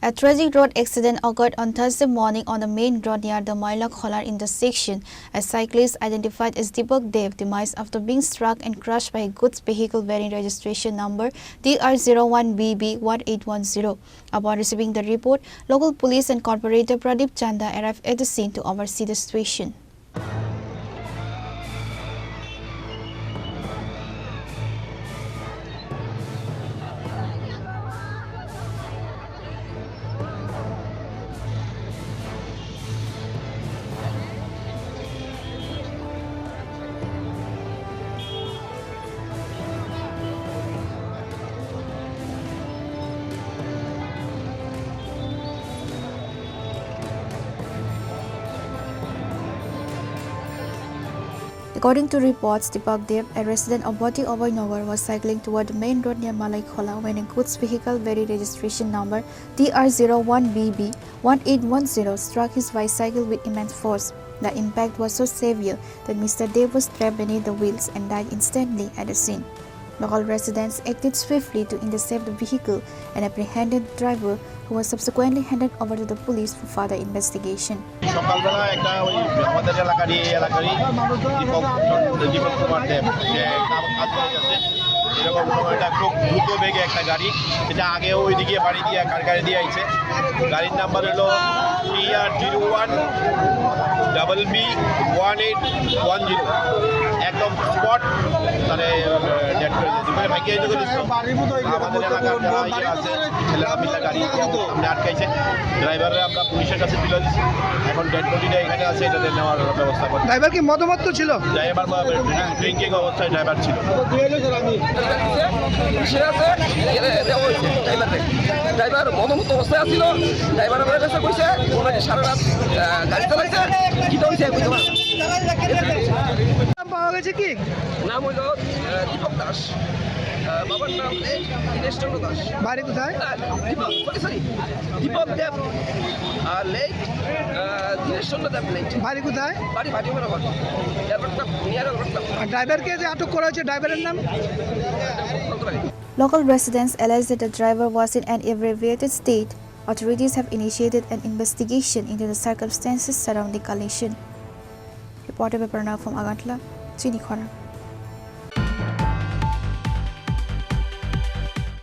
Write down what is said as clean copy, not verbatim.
A tragic road accident occurred on Thursday morning on the main road near the Maila Kholar intersection. A cyclist identified as Deepak Dev demised after being struck and crushed by a goods vehicle bearing registration number DR01BB1810. Upon receiving the report, local police and Corporator Pradeep Chanda arrived at the scene to oversee the situation. According to reports, Deepak Dev, a resident of Boti Abhay was cycling toward the main road near Malai Khola when a goods vehicle bearing registration number DR01BB1810 struck his bicycle with immense force. The impact was so severe that Mr. Dev was trapped beneath the wheels and died instantly at the scene. Local residents acted swiftly to intercept the vehicle and apprehended the driver, who was subsequently handed over to the police for further investigation. সকালবেলা একটা ওই আমাদের এলাকারই দীপক কুমার দেব যে কাজ করে গেছে এরকম সময়টা খুব দ্রুত বেগে একটা গাড়ি যেটা আগে ওইদিকে বাড়ি দিয়ে গাড়ি দিয়ে আইছে গাড়ির নাম্বার হলো TR01BB1810 একদম স্পট তাহলে ডেট করে দিয়েছে ভাইকে আমাদের এলাকার যারা আছে ছেলেরা মিলে গাড়ি আমরা আটকাইছে ড্রাইভাররা আমরা পুলিশের কাছে তুলে দিচ্ছি এখন ডেড বডিটা এখানে আছে এটাতে নেওয়ার ব্যবস্থা করছি। ড্রাইভার কি মদমত্ত ছিল? ড্রাইভার ড্রিঙ্কিং অবস্থায় ড্রাইভার ছিল। ড্রাইভার মদমত্ত অবস্থায় ছিল। ড্রাইভার আমার কাছে কইছে ওনাকে সারা রাত গাড়ি চালাইছে কি তো হইছে বুঝতে পারছেন। নাম পাওয়া গেছে কি? নাম হলো দীপক দাস, বাবার নাম দীনেশ চন্দ্র দাস। বাড়ি কোথায়? দীপক দেব আর লেট দীনেশ চন্দ্র দেব লেট। বাড়ি কোথায়? বাড়ি ভাটিমারা ঘর নিয়ার আর ড্রাইভারকে যে আটক করা হয়েছে ড্রাইভারের নাম? Local residents alleged that the driver was in an inebriated state. Authorities have initiated an investigation into the circumstances surrounding collision. Reported by Pranav from Agantla, Chini Khora.